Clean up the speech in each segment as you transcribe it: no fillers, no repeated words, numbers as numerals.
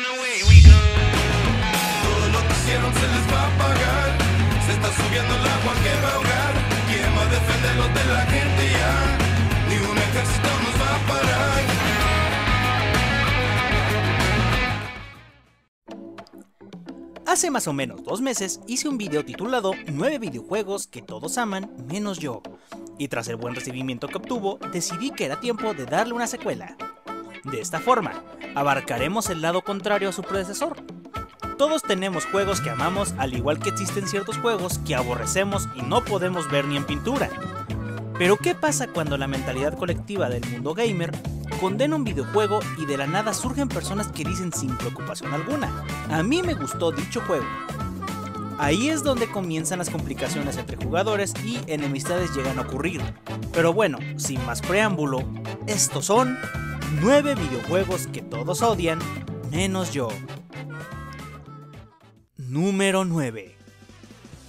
away we go. Todo lo que hicieron se les va a pagar. Se está subiendo el agua que va a ahogar. ¿Quién va a defenderlos de la gente ya? Ni un ejército nos va a parar. Hace más o menos 2 meses hice un video titulado 9 videojuegos que todos aman menos yo, y tras el buen recibimiento que obtuvo, decidí que era tiempo de darle una secuela. De esta forma, abarcaremos el lado contrario a su predecesor. Todos tenemos juegos que amamos, al igual que existen ciertos juegos que aborrecemos y no podemos ver ni en pintura. Pero ¿qué pasa cuando la mentalidad colectiva del mundo gamer condena un videojuego y de la nada surgen personas que dicen sin preocupación alguna: a mí me gustó dicho juego? Ahí es donde comienzan las complicaciones entre jugadores y enemistades llegan a ocurrir. Pero bueno, sin más preámbulo, estos son 9 videojuegos que todos odian, menos yo. Número 9.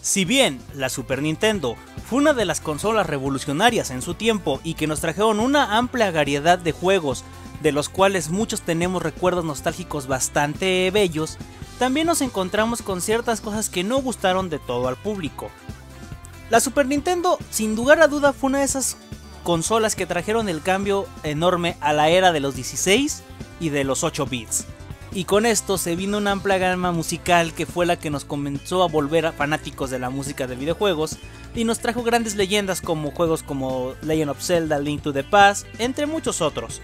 Si bien la Super Nintendo fue una de las consolas revolucionarias en su tiempo y que nos trajeron una amplia variedad de juegos, de los cuales muchos tenemos recuerdos nostálgicos bastante bellos, también nos encontramos con ciertas cosas que no gustaron de todo al público. La Super Nintendo, sin lugar a duda, fue una de esas consolas que trajeron el cambio enorme a la era de los 16 y de los 8 bits. Y con esto se vino una amplia gama musical que fue la que nos comenzó a volver a fanáticos de la música de videojuegos y nos trajo grandes leyendas como juegos como Legend of Zelda, Link to the Past, entre muchos otros.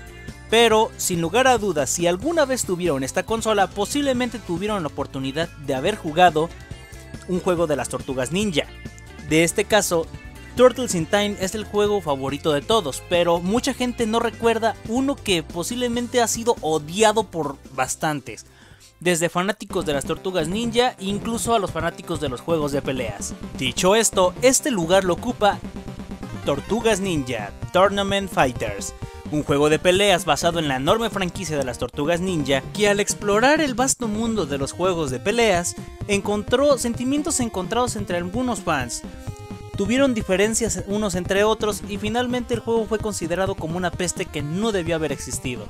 Pero, sin lugar a dudas, si alguna vez tuvieron esta consola, posiblemente tuvieron la oportunidad de haber jugado un juego de las Tortugas Ninja. De este caso, Turtles in Time es el juego favorito de todos, pero mucha gente no recuerda uno que posiblemente ha sido odiado por bastantes, desde fanáticos de las Tortugas Ninja incluso a los fanáticos de los juegos de peleas. Dicho esto, este lugar lo ocupa Tortugas Ninja Tournament Fighters, un juego de peleas basado en la enorme franquicia de las Tortugas Ninja, que al explorar el vasto mundo de los juegos de peleas, encontró sentimientos encontrados entre algunos fans. Tuvieron diferencias unos entre otros y finalmente el juego fue considerado como una peste que no debió haber existido.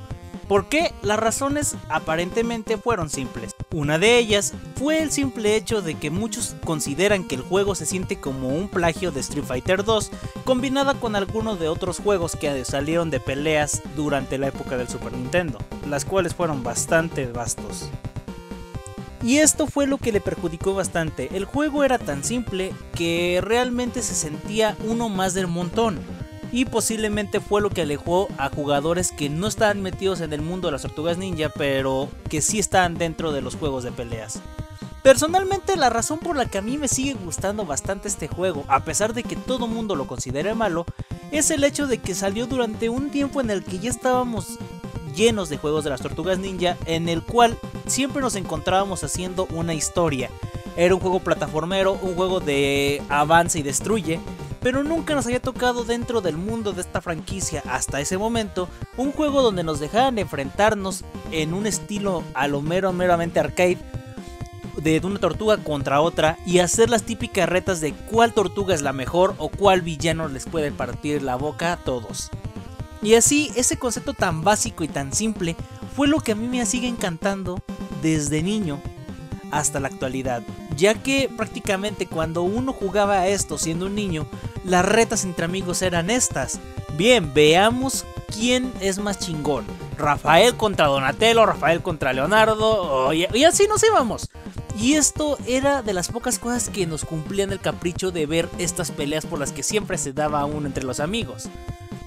¿Por qué? Las razones aparentemente fueron simples. Una de ellas fue el simple hecho de que muchos consideran que el juego se siente como un plagio de Street Fighter 2 combinada con algunos de otros juegos que salieron de peleas durante la época del Super Nintendo, las cuales fueron bastante vastos. Y esto fue lo que le perjudicó bastante. El juego era tan simple que realmente se sentía uno más del montón. Y posiblemente fue lo que alejó a jugadores que no estaban metidos en el mundo de las Tortugas Ninja, pero que sí estaban dentro de los juegos de peleas. Personalmente, la razón por la que a mí me sigue gustando bastante este juego, a pesar de que todo mundo lo considere malo, es el hecho de que salió durante un tiempo en el que ya estábamos llenos de juegos de las Tortugas Ninja, en el cual siempre nos encontrábamos haciendo una historia. Era un juego plataformero, un juego de avance y destruye, pero nunca nos había tocado dentro del mundo de esta franquicia hasta ese momento un juego donde nos dejaran enfrentarnos en un estilo a lo meramente arcade, de una tortuga contra otra, y hacer las típicas retas de cuál tortuga es la mejor o cuál villano les puede partir la boca a todos. Y así, ese concepto tan básico y tan simple fue lo que a mí me sigue encantando desde niño hasta la actualidad, ya que prácticamente cuando uno jugaba a esto siendo un niño, las retas entre amigos eran estas: bien, veamos quién es más chingón, Rafael contra Donatello, Rafael contra Leonardo, y así nos íbamos. Y esto era de las pocas cosas que nos cumplían el capricho de ver estas peleas por las que siempre se daba uno entre los amigos.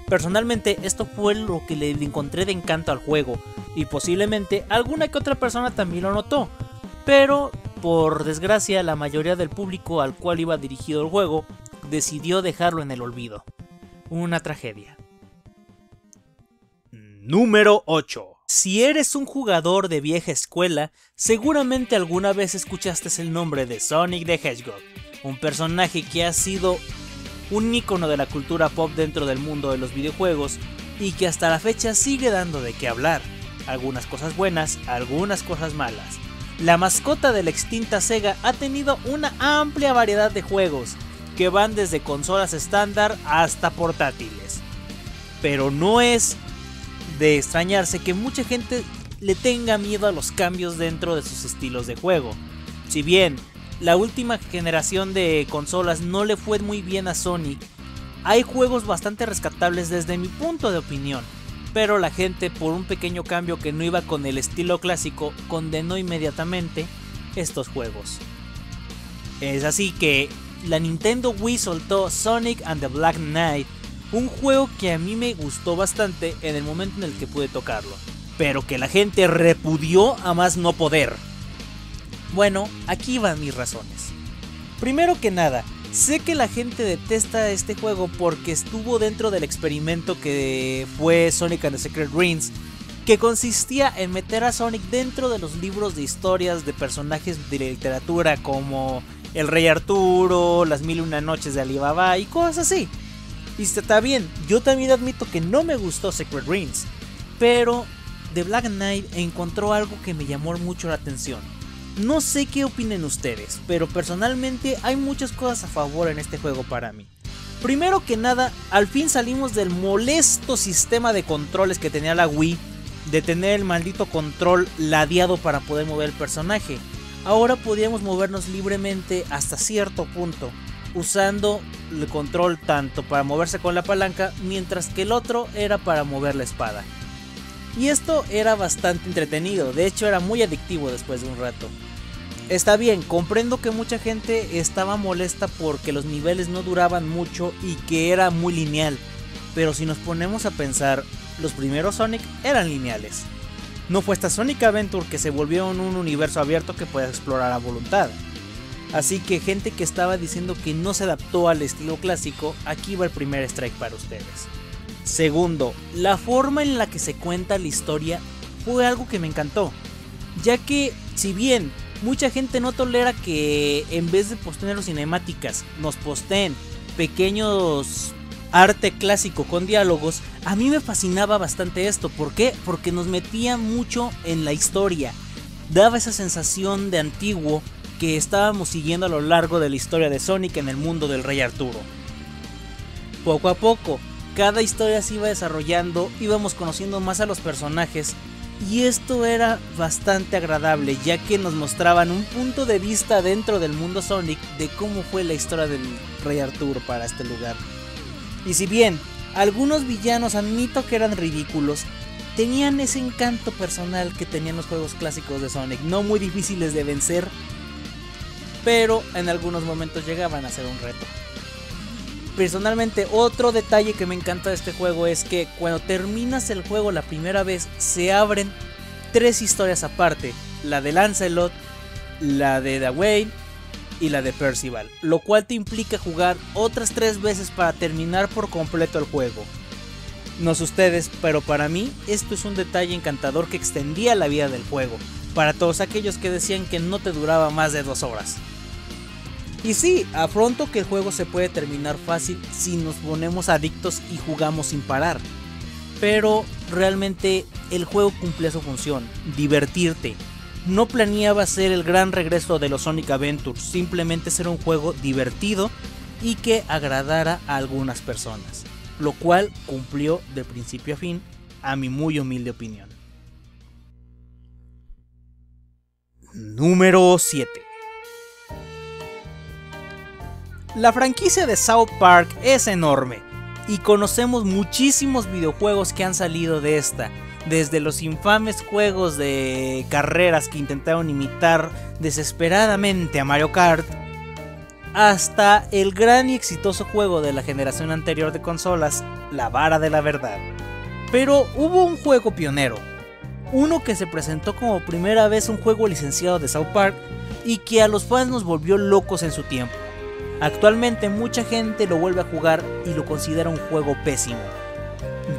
Personalmente, esto fue lo que le encontré de encanto al juego, y posiblemente alguna que otra persona también lo notó, pero por desgracia la mayoría del público al cual iba dirigido el juego decidió dejarlo en el olvido. Una tragedia. Número 8. Si eres un jugador de vieja escuela, seguramente alguna vez escuchaste el nombre de Sonic the Hedgehog, un personaje que ha sido un ícono de la cultura pop dentro del mundo de los videojuegos y que hasta la fecha sigue dando de qué hablar. Algunas cosas buenas, algunas cosas malas. La mascota de la extinta Sega ha tenido una amplia variedad de juegos que van desde consolas estándar hasta portátiles. Pero no es de extrañarse que mucha gente le tenga miedo a los cambios dentro de sus estilos de juego. Si bien la última generación de consolas no le fue muy bien a Sonic, hay juegos bastante rescatables desde mi punto de opinión, pero la gente, por un pequeño cambio que no iba con el estilo clásico, condenó inmediatamente estos juegos. Es así que la Nintendo Wii soltó Sonic and the Black Knight, un juego que a mí me gustó bastante en el momento en el que pude tocarlo, pero que la gente repudió a más no poder. Bueno, aquí van mis razones. Primero que nada, sé que la gente detesta este juego porque estuvo dentro del experimento que fue Sonic and the Secret Rings, que consistía en meter a Sonic dentro de los libros de historias de personajes de literatura como El Rey Arturo, Las Mil y Una Noches de Alibaba y cosas así. Y está bien, yo también admito que no me gustó Secret Rings, pero The Black Knight encontró algo que me llamó mucho la atención. No sé qué opinen ustedes, pero personalmente hay muchas cosas a favor en este juego para mí. Primero que nada, al fin salimos del molesto sistema de controles que tenía la Wii, de tener el maldito control ladeado para poder mover el personaje. Ahora podíamos movernos libremente hasta cierto punto, usando el control tanto para moverse con la palanca, mientras que el otro era para mover la espada. Y esto era bastante entretenido, de hecho era muy adictivo después de un rato. Está bien, comprendo que mucha gente estaba molesta porque los niveles no duraban mucho y que era muy lineal, pero si nos ponemos a pensar, los primeros Sonic eran lineales. No fue hasta Sonic Adventure que se volvió en un universo abierto que puedes explorar a voluntad. Así que gente que estaba diciendo que no se adaptó al estilo clásico, aquí va el primer strike para ustedes. Segundo, la forma en la que se cuenta la historia fue algo que me encantó, ya que si bien mucha gente no tolera que en vez de postear cinemáticas nos posteen pequeños arte clásico con diálogos, a mí me fascinaba bastante esto. ¿Por qué? Porque nos metía mucho en la historia, daba esa sensación de antiguo que estábamos siguiendo a lo largo de la historia de Sonic en el mundo del Rey Arturo. Poco a poco, cada historia se iba desarrollando, íbamos conociendo más a los personajes y esto era bastante agradable, ya que nos mostraban un punto de vista dentro del mundo Sonic de cómo fue la historia del Rey Arturo para este lugar. Y si bien algunos villanos admito que eran ridículos, tenían ese encanto personal que tenían los juegos clásicos de Sonic, no muy difíciles de vencer, pero en algunos momentos llegaban a ser un reto. Personalmente, otro detalle que me encanta de este juego es que cuando terminas el juego la primera vez, se abren 3 historias aparte, la de Lancelot, la de Dwayne y la de Percival, lo cual te implica jugar otras 3 veces para terminar por completo el juego. No sé ustedes, pero para mí esto es un detalle encantador que extendía la vida del juego, para todos aquellos que decían que no te duraba más de 2 horas. Y sí, afronto que el juego se puede terminar fácil si nos ponemos adictos y jugamos sin parar, pero realmente el juego cumplía su función, divertirte. No planeaba ser el gran regreso de los Sonic Adventures, simplemente ser un juego divertido y que agradara a algunas personas, lo cual cumplió de principio a fin, a mi muy humilde opinión. Número 7. La franquicia de South Park es enorme y conocemos muchísimos videojuegos que han salido de esta, desde los infames juegos de carreras que intentaron imitar desesperadamente a Mario Kart, hasta el gran y exitoso juego de la generación anterior de consolas, La Vara de la Verdad. Pero hubo un juego pionero, uno que se presentó como primera vez un juego licenciado de South Park y que a los fans nos volvió locos en su tiempo. Actualmente mucha gente lo vuelve a jugar y lo considera un juego pésimo.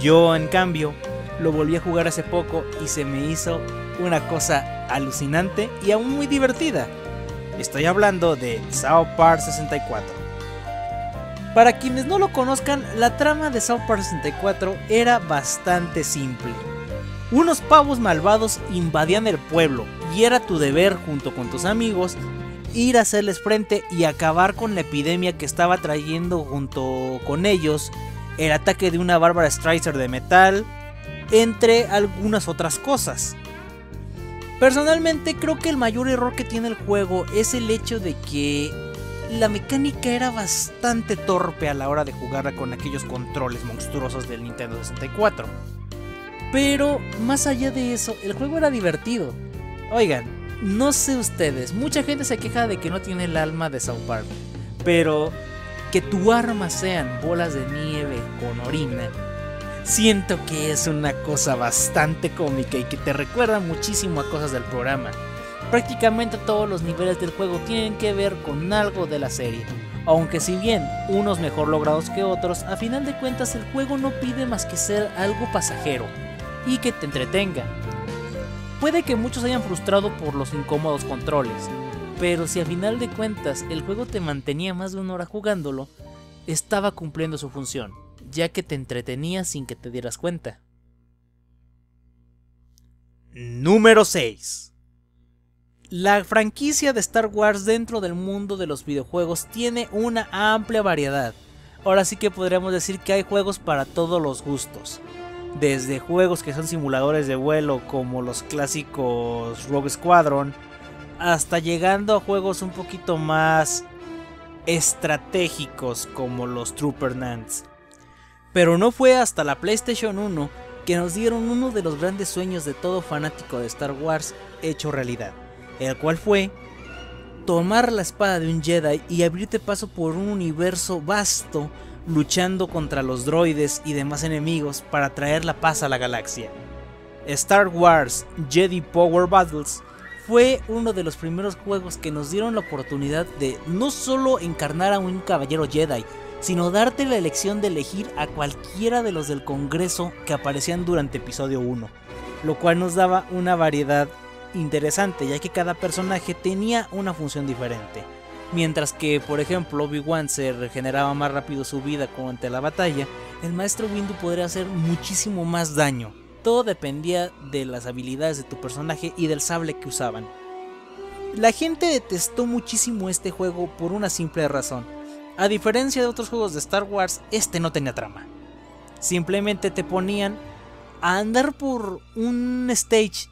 Yo, en cambio, lo volví a jugar hace poco y se me hizo una cosa alucinante y aún muy divertida. Estoy hablando de South Park 64. Para quienes no lo conozcan, la trama de South Park 64 era bastante simple. Unos pavos malvados invadían el pueblo y era tu deber, junto con tus amigos, ir a hacerles frente y acabar con la epidemia que estaba trayendo junto con ellos el ataque de una Barbara Streisand de metal, entre algunas otras cosas. Personalmente creo que el mayor error que tiene el juego es el hecho de que la mecánica era bastante torpe a la hora de jugarla con aquellos controles monstruosos del Nintendo 64. Pero más allá de eso, el juego era divertido. Oigan, no sé ustedes, mucha gente se queja de que no tiene el alma de South Park, pero que tu arma sean bolas de nieve con orina, siento que es una cosa bastante cómica y que te recuerda muchísimo a cosas del programa. Prácticamente todos los niveles del juego tienen que ver con algo de la serie, aunque si bien unos mejor logrados que otros, a final de cuentas el juego no pide más que ser algo pasajero y que te entretenga. Puede que muchos hayan frustrado por los incómodos controles, pero si a final de cuentas el juego te mantenía más de una hora jugándolo, estaba cumpliendo su función, ya que te entretenía sin que te dieras cuenta. Número 6. La franquicia de Star Wars dentro del mundo de los videojuegos tiene una amplia variedad. Ahora sí que podríamos decir que hay juegos para todos los gustos. Desde juegos que son simuladores de vuelo como los clásicos Rogue Squadron, hasta llegando a juegos un poquito más estratégicos como los Trooper Nants. Pero no fue hasta la PlayStation 1 que nos dieron uno de los grandes sueños de todo fanático de Star Wars hecho realidad, el cual fue tomar la espada de un Jedi y abrirte paso por un universo vasto, luchando contra los droides y demás enemigos para traer la paz a la galaxia. Star Wars Jedi Power Battles fue uno de los primeros juegos que nos dieron la oportunidad de no solo encarnar a un caballero Jedi, sino darte la elección de elegir a cualquiera de los del Congreso que aparecían durante episodio 1, lo cual nos daba una variedad interesante, ya que cada personaje tenía una función diferente. Mientras que, por ejemplo, Obi-Wan se regeneraba más rápido su vida durante la batalla, el maestro Windu podría hacer muchísimo más daño. Todo dependía de las habilidades de tu personaje y del sable que usaban. La gente detestó muchísimo este juego por una simple razón. A diferencia de otros juegos de Star Wars, este no tenía trama. Simplemente te ponían a andar por un stage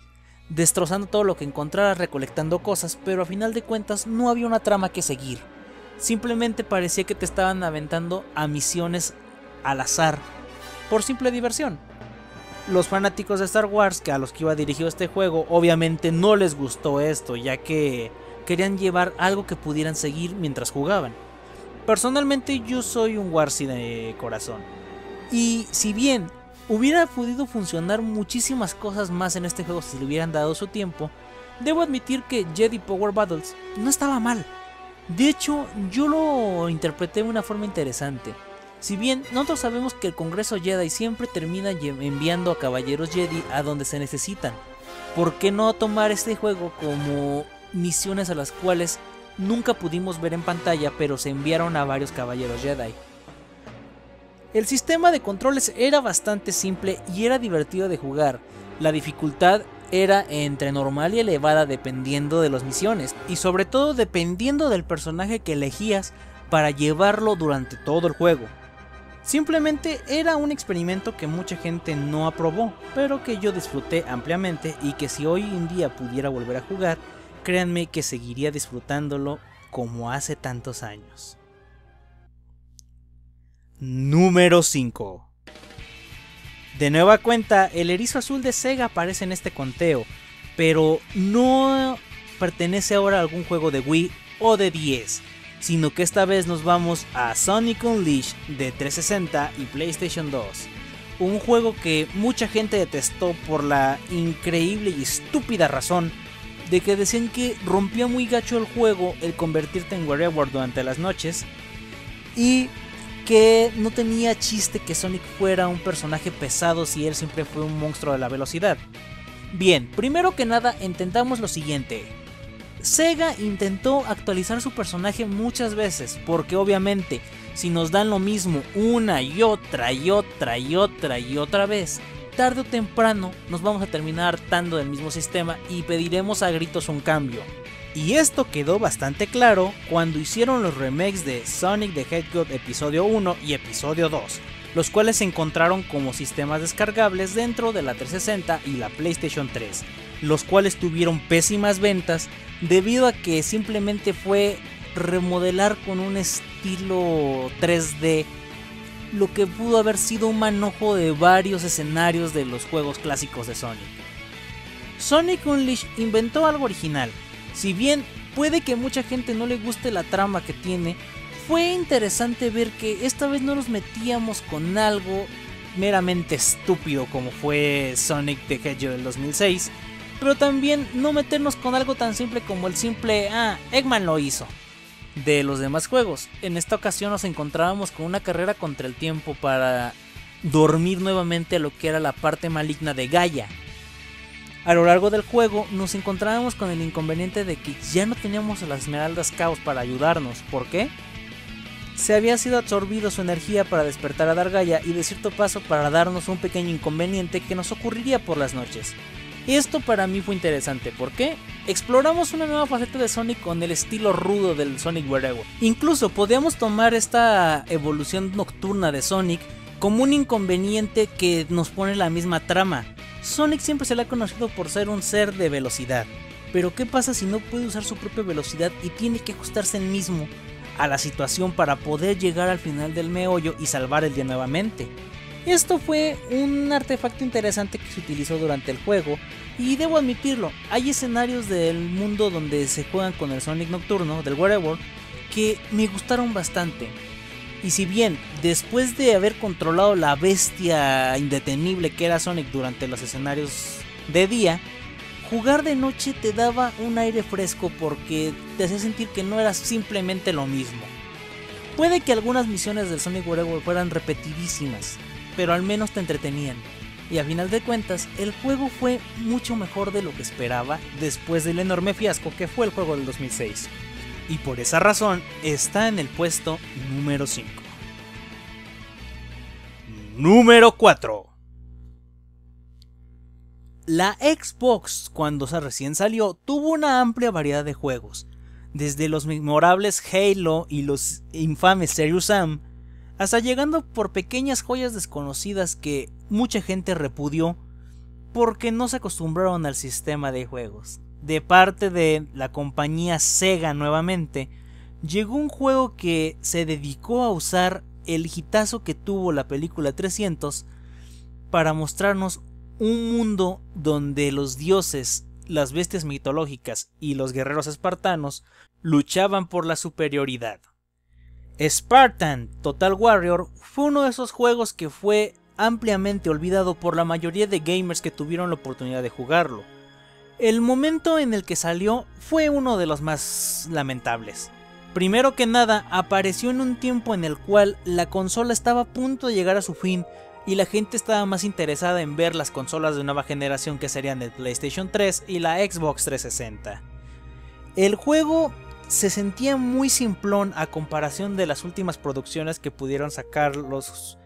destrozando todo lo que encontraras, recolectando cosas, pero a final de cuentas no había una trama que seguir. Simplemente parecía que te estaban aventando a misiones al azar, por simple diversión. Los fanáticos de Star Wars, que a los que iba dirigido este juego, obviamente no les gustó esto, ya que querían llevar algo que pudieran seguir mientras jugaban. Personalmente yo soy un Warsy de corazón, y si bien hubiera podido funcionar muchísimas cosas más en este juego si le hubieran dado su tiempo, debo admitir que Jedi Power Battles no estaba mal. De hecho, yo lo interpreté de una forma interesante. Si bien nosotros sabemos que el Congreso Jedi siempre termina enviando a caballeros Jedi a donde se necesitan, ¿por qué no tomar este juego como misiones a las cuales nunca pudimos ver en pantalla, pero se enviaron a varios caballeros Jedi? El sistema de controles era bastante simple y era divertido de jugar. La dificultad era entre normal y elevada dependiendo de las misiones, y sobre todo dependiendo del personaje que elegías para llevarlo durante todo el juego. Simplemente era un experimento que mucha gente no aprobó, pero que yo disfruté ampliamente y que si hoy en día pudiera volver a jugar, créanme que seguiría disfrutándolo como hace tantos años. Número 5. De nueva cuenta, el erizo azul de Sega aparece en este conteo, pero no pertenece ahora a algún juego de Wii o de 10, sino que esta vez nos vamos a Sonic Unleashed de 360 y PlayStation 2. Un juego que mucha gente detestó por la increíble y estúpida razón de que decían que rompía muy gacho el juego el convertirte en Warrior durante las noches, y que no tenía chiste que Sonic fuera un personaje pesado si él siempre fue un monstruo de la velocidad. Bien, primero que nada entendamos lo siguiente. Sega intentó actualizar su personaje muchas veces, porque obviamente si nos dan lo mismo una y otra vez, tarde o temprano nos vamos a terminar hartando del mismo sistema y pediremos a gritos un cambio. Y esto quedó bastante claro cuando hicieron los remakes de Sonic the Hedgehog episodio 1 y episodio 2, los cuales se encontraron como sistemas descargables dentro de la 360 y la PlayStation 3, los cuales tuvieron pésimas ventas debido a que simplemente fue remodelar con un estilo 3D lo que pudo haber sido un manojo de varios escenarios de los juegos clásicos de Sonic. Sonic Unleashed inventó algo original. Si bien puede que mucha gente no le guste la trama que tiene, fue interesante ver que esta vez no nos metíamos con algo meramente estúpido como fue Sonic the Hedgehog del 2006, pero también no meternos con algo tan simple como el simple Eggman lo hizo de los demás juegos. En esta ocasión nos encontrábamos con una carrera contra el tiempo para dormir nuevamente a lo que era la parte maligna de Gaia. A lo largo del juego nos encontrábamos con el inconveniente de que ya no teníamos a las Esmeraldas Caos para ayudarnos. ¿Por qué? Se había sido absorbido su energía para despertar a Dargaia y de cierto paso para darnos un pequeño inconveniente que nos ocurriría por las noches. Esto para mí fue interesante, ¿por qué? Exploramos una nueva faceta de Sonic con el estilo rudo del Sonic Wherever. Incluso podíamos tomar esta evolución nocturna de Sonic como un inconveniente que nos pone la misma trama. Sonic siempre se le ha conocido por ser un ser de velocidad, pero ¿qué pasa si no puede usar su propia velocidad y tiene que ajustarse él mismo a la situación para poder llegar al final del meollo y salvar el día nuevamente? Esto fue un artefacto interesante que se utilizó durante el juego y debo admitirlo, hay escenarios del mundo donde se juegan con el Sonic nocturno del Wherever que me gustaron bastante. Y si bien después de haber controlado la bestia indetenible que era Sonic durante los escenarios de día, jugar de noche te daba un aire fresco porque te hacía sentir que no era simplemente lo mismo. Puede que algunas misiones del Sonic Wherever fueran repetidísimas, pero al menos te entretenían. Y a final de cuentas, el juego fue mucho mejor de lo que esperaba después del enorme fiasco que fue el juego del 2006. Y por esa razón está en el puesto número 5. Número 4. La Xbox, cuando recién salió, tuvo una amplia variedad de juegos, desde los memorables Halo y los infames Serious Sam, hasta llegando por pequeñas joyas desconocidas que mucha gente repudió porque no se acostumbraron al sistema de juegos. De parte de la compañía Sega nuevamente, llegó un juego que se dedicó a usar el hitazo que tuvo la película 300 para mostrarnos un mundo donde los dioses, las bestias mitológicas y los guerreros espartanos luchaban por la superioridad. Spartan Total Warrior fue uno de esos juegos que fue ampliamente olvidado por la mayoría de gamers que tuvieron la oportunidad de jugarlo. El momento en el que salió fue uno de los más lamentables. Primero que nada, apareció en un tiempo en el cual la consola estaba a punto de llegar a su fin y la gente estaba más interesada en ver las consolas de nueva generación que serían el PlayStation 3 y la Xbox 360. El juego se sentía muy simplón a comparación de las últimas producciones que pudieron sacar los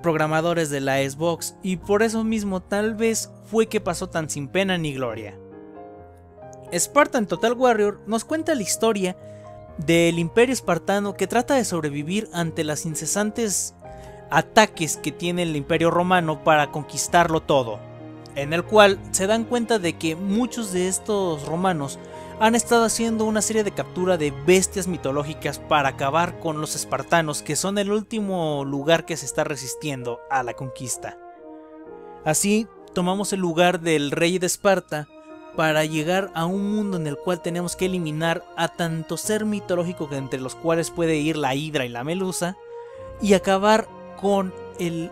programadores de la Xbox, y por eso mismo tal vez fue que pasó tan sin pena ni gloria. Spartan Total Warrior nos cuenta la historia del imperio espartano que trata de sobrevivir ante las incesantes ataques que tiene el imperio romano para conquistarlo todo, en el cual se dan cuenta de que muchos de estos romanos han estado haciendo una serie de captura de bestias mitológicas para acabar con los espartanos, que son el último lugar que se está resistiendo a la conquista. Así tomamos el lugar del rey de Esparta para llegar a un mundo en el cual tenemos que eliminar a tanto ser mitológico, que entre los cuales puede ir la Hidra y la Melusa, y acabar con el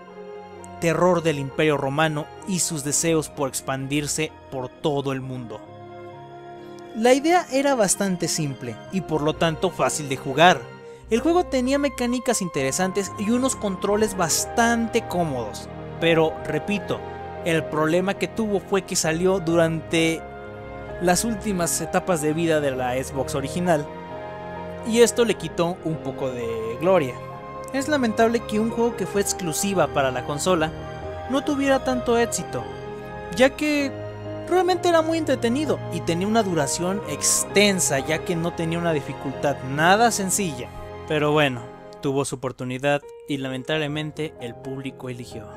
terror del imperio romano y sus deseos por expandirse por todo el mundo. La idea era bastante simple y por lo tanto fácil de jugar. El juego tenía mecánicas interesantes y unos controles bastante cómodos, pero repito, el problema que tuvo fue que salió durante las últimas etapas de vida de la Xbox original, y esto le quitó un poco de gloria. Es lamentable que un juego que fue exclusiva para la consola no tuviera tanto éxito, ya que realmente era muy entretenido y tenía una duración extensa, ya que no tenía una dificultad nada sencilla. Pero bueno, tuvo su oportunidad y lamentablemente el público eligió.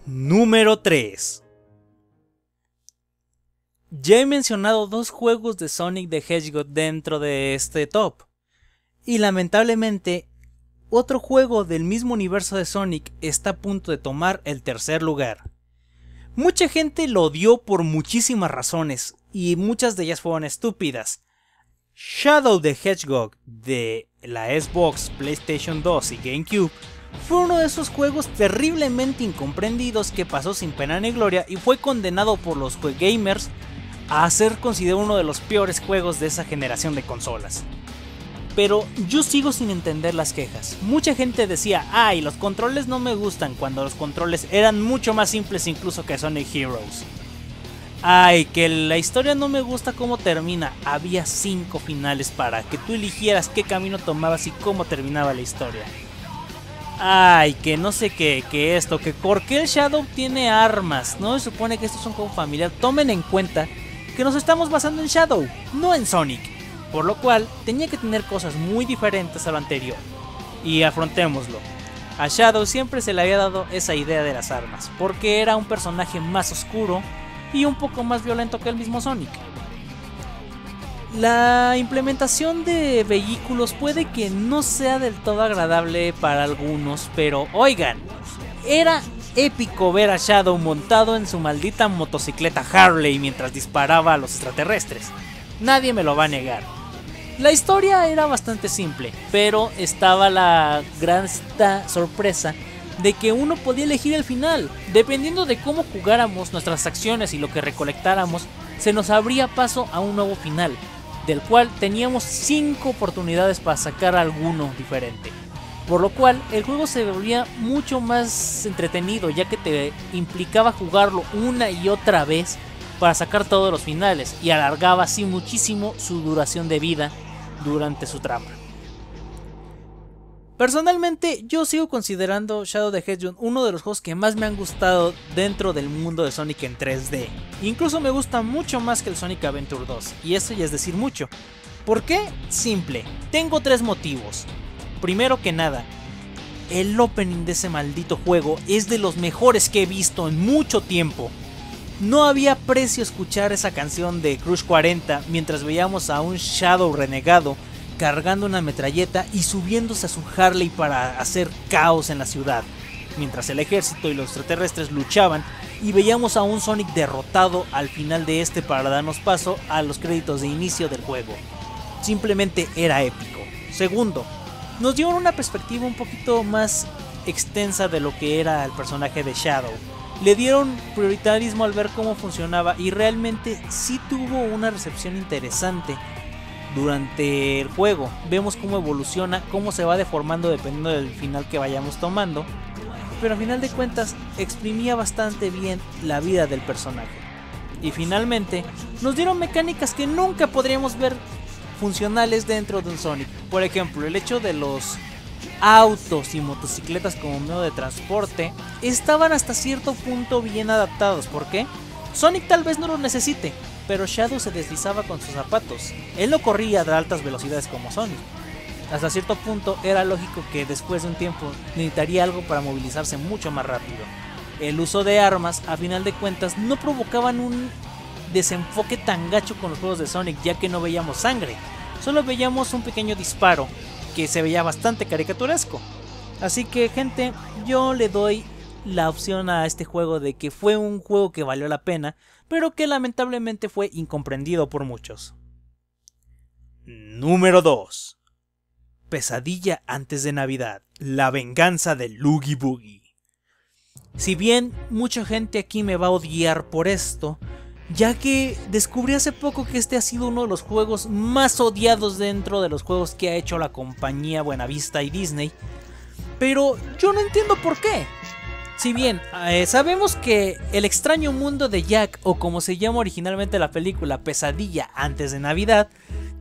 Número 3. Ya he mencionado 2 juegos de Sonic the Hedgehog dentro de este top. Y lamentablemente, otro juego del mismo universo de Sonic está a punto de tomar el tercer lugar. Mucha gente lo odió por muchísimas razones, y muchas de ellas fueron estúpidas. Shadow the Hedgehog de la Xbox, PlayStation 2 y GameCube fue uno de esos juegos terriblemente incomprendidos que pasó sin pena ni gloria y fue condenado por los gamers a ser considerado uno de los peores juegos de esa generación de consolas. Pero yo sigo sin entender las quejas. Mucha gente decía, ay, los controles no me gustan, cuando los controles eran mucho más simples incluso que Sonic Heroes. Ay, que la historia no me gusta cómo termina. Había 5 finales para que tú eligieras qué camino tomabas y cómo terminaba la historia. Ay, que no sé qué, que esto, que por qué el Shadow tiene armas. No se supone que esto es un juego familiar. Tomen en cuenta que nos estamos basando en Shadow, no en Sonic. Por lo cual tenía que tener cosas muy diferentes a lo anterior. Y afrontémoslo. A Shadow siempre se le había dado esa idea de las armas, porque era un personaje más oscuro y un poco más violento que el mismo Sonic. La implementación de vehículos puede que no sea del todo agradable para algunos, pero oigan, era épico ver a Shadow montado en su maldita motocicleta Harley mientras disparaba a los extraterrestres. Nadie me lo va a negar. La historia era bastante simple, pero estaba la gran sorpresa de que uno podía elegir el final. Dependiendo de cómo jugáramos nuestras acciones y lo que recolectáramos, se nos abría paso a un nuevo final, del cual teníamos 5 oportunidades para sacar alguno diferente. Por lo cual el juego se volvía mucho más entretenido, ya que te implicaba jugarlo una y otra vez para sacar todos los finales, y alargaba así muchísimo su duración de vida durante su trama. Personalmente yo sigo considerando Shadow the Hedgehog uno de los juegos que más me han gustado dentro del mundo de Sonic en 3D. Incluso me gusta mucho más que el Sonic Adventure 2, y eso ya es decir mucho. ¿Por qué? Simple, tengo 3 motivos. Primero que nada, el opening de ese maldito juego es de los mejores que he visto en mucho tiempo. No había precio escuchar esa canción de Crush 40 mientras veíamos a un Shadow renegado cargando una metralleta y subiéndose a su Harley para hacer caos en la ciudad, mientras el ejército y los extraterrestres luchaban, y veíamos a un Sonic derrotado al final de este para darnos paso a los créditos de inicio del juego. Simplemente era épico. Segundo, nos dio una perspectiva un poquito más extensa de lo que era el personaje de Shadow. Le dieron prioritarismo al ver cómo funcionaba y realmente sí tuvo una recepción interesante durante el juego. Vemos cómo evoluciona, cómo se va deformando dependiendo del final que vayamos tomando, pero al final de cuentas exprimía bastante bien la vida del personaje. Y finalmente nos dieron mecánicas que nunca podríamos ver funcionales dentro de un Sonic. Por ejemplo, el hecho de los autos y motocicletas como medio de transporte estaban hasta cierto punto bien adaptados. ¿Por qué? Sonic tal vez no lo necesite, pero Shadow se deslizaba con sus zapatos. Él no corría a altas velocidades como Sonic. Hasta cierto punto era lógico que después de un tiempo necesitaría algo para movilizarse mucho más rápido. El uso de armas, a final de cuentas, no provocaban un desenfoque tan gacho con los juegos de Sonic, ya que no veíamos sangre. Solo veíamos un pequeño disparo que se veía bastante caricaturesco. Así que, gente, yo le doy la opción a este juego de que fue un juego que valió la pena, pero que lamentablemente fue incomprendido por muchos. Número 2. Pesadilla antes de Navidad, la venganza de Oogie Boogie. Si bien mucha gente aquí me va a odiar por esto, ya que descubrí hace poco que este ha sido uno de los juegos más odiados dentro de los juegos que ha hecho la compañía Buenavista y Disney, pero yo no entiendo por qué. Si bien sabemos que El extraño mundo de Jack, o como se llama originalmente la película, Pesadilla antes de Navidad,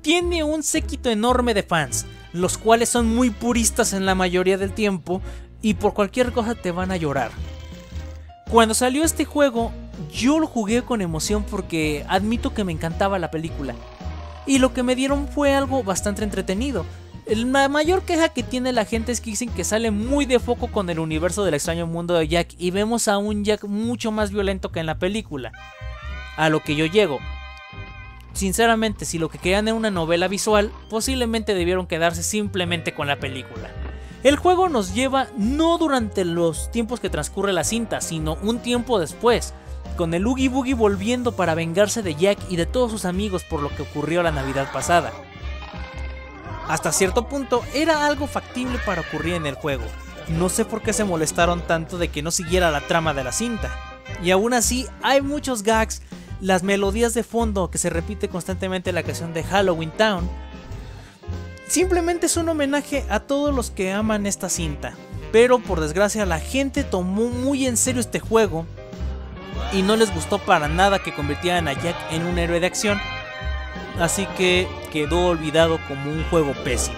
tiene un séquito enorme de fans, los cuales son muy puristas en la mayoría del tiempo y por cualquier cosa te van a llorar. Cuando salió este juego, yo lo jugué con emoción porque admito que me encantaba la película, y lo que me dieron fue algo bastante entretenido. La mayor queja que tiene la gente es que dicen que sale muy de foco con el universo del extraño mundo de Jack y vemos a un Jack mucho más violento que en la película. A lo que yo llego. Sinceramente, si lo que querían era una novela visual, posiblemente debieron quedarse simplemente con la película. El juego nos lleva no durante los tiempos que transcurre la cinta, sino un tiempo después, con el Oogie Boogie volviendo para vengarse de Jack y de todos sus amigos por lo que ocurrió la Navidad pasada. Hasta cierto punto era algo factible para ocurrir en el juego. No sé por qué se molestaron tanto de que no siguiera la trama de la cinta. Y aún así hay muchos gags, las melodías de fondo que se repite constantemente en la canción de Halloween Town. Simplemente es un homenaje a todos los que aman esta cinta. Pero por desgracia la gente tomó muy en serio este juego y no les gustó para nada que convirtieran a Jack en un héroe de acción. Así que quedó olvidado como un juego pésimo.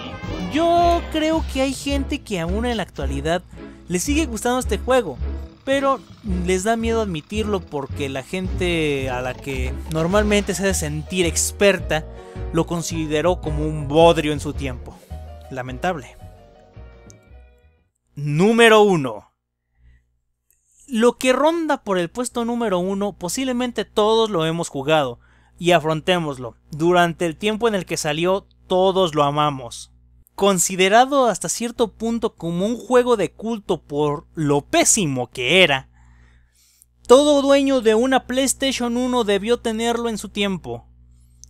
Yo creo que hay gente que aún en la actualidad le sigue gustando este juego, pero les da miedo admitirlo porque la gente a la que normalmente se ha de sentir experta lo consideró como un bodrio en su tiempo. Lamentable. Número 1. Lo que ronda por el puesto número 1 posiblemente todos lo hemos jugado. Y afrontémoslo, durante el tiempo en el que salió, todos lo amamos. Considerado hasta cierto punto como un juego de culto por lo pésimo que era, todo dueño de una PlayStation 1 debió tenerlo en su tiempo.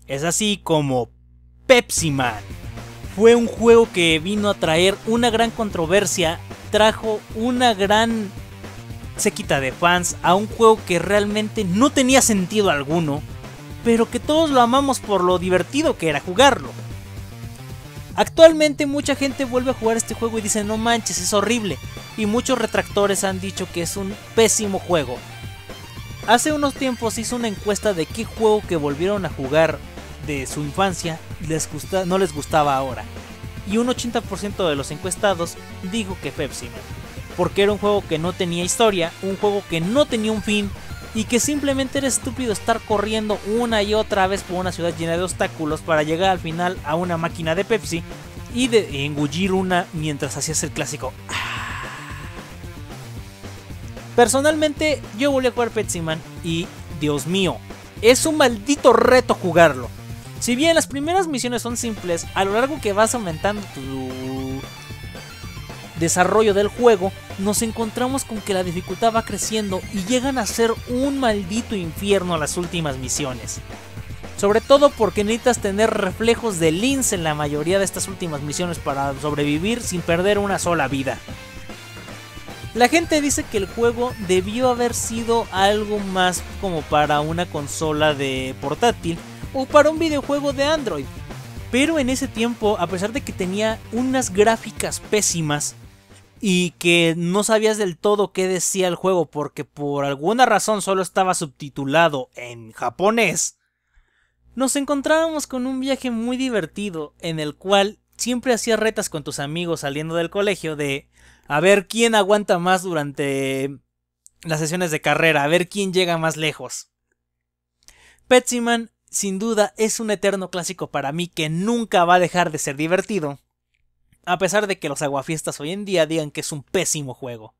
Es así como Pepsi Man. Fue un juego que vino a traer una gran controversia, trajo una gran séquita de fans a un juego que realmente no tenía sentido alguno, pero que todos lo amamos por lo divertido que era jugarlo. Actualmente mucha gente vuelve a jugar este juego y dice no manches, es horrible, y muchos retractores han dicho que es un pésimo juego. Hace unos tiempos hice una encuesta de qué juego que volvieron a jugar de su infancia no les gustaba ahora, y un 80% de los encuestados dijo que Pepsi Man, porque era un juego que no tenía historia, un juego que no tenía un fin, y que simplemente era estúpido estar corriendo una y otra vez por una ciudad llena de obstáculos para llegar al final a una máquina de Pepsi y de engullir una mientras hacías el clásico. Personalmente yo volví a jugar Pepsi Man y Dios mío, es un maldito reto jugarlo. Si bien las primeras misiones son simples, a lo largo que vas aumentando tu desarrollo del juego, nos encontramos con que la dificultad va creciendo y llegan a ser un maldito infierno las últimas misiones. Sobre todo porque necesitas tener reflejos de lince en la mayoría de estas últimas misiones para sobrevivir sin perder una sola vida. La gente dice que el juego debió haber sido algo más como para una consola de portátil o para un videojuego de Android. Pero en ese tiempo, a pesar de que tenía unas gráficas pésimas y que no sabías del todo qué decía el juego porque por alguna razón solo estaba subtitulado en japonés, nos encontrábamos con un viaje muy divertido en el cual siempre hacías retas con tus amigos saliendo del colegio de a ver quién aguanta más durante las sesiones de carrera, a ver quién llega más lejos. Pepsi Man sin duda es un eterno clásico para mí que nunca va a dejar de ser divertido, a pesar de que los aguafiestas hoy en día digan que es un pésimo juego.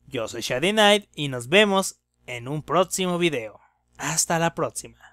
Yo soy Shady Knight y nos vemos en un próximo video. Hasta la próxima.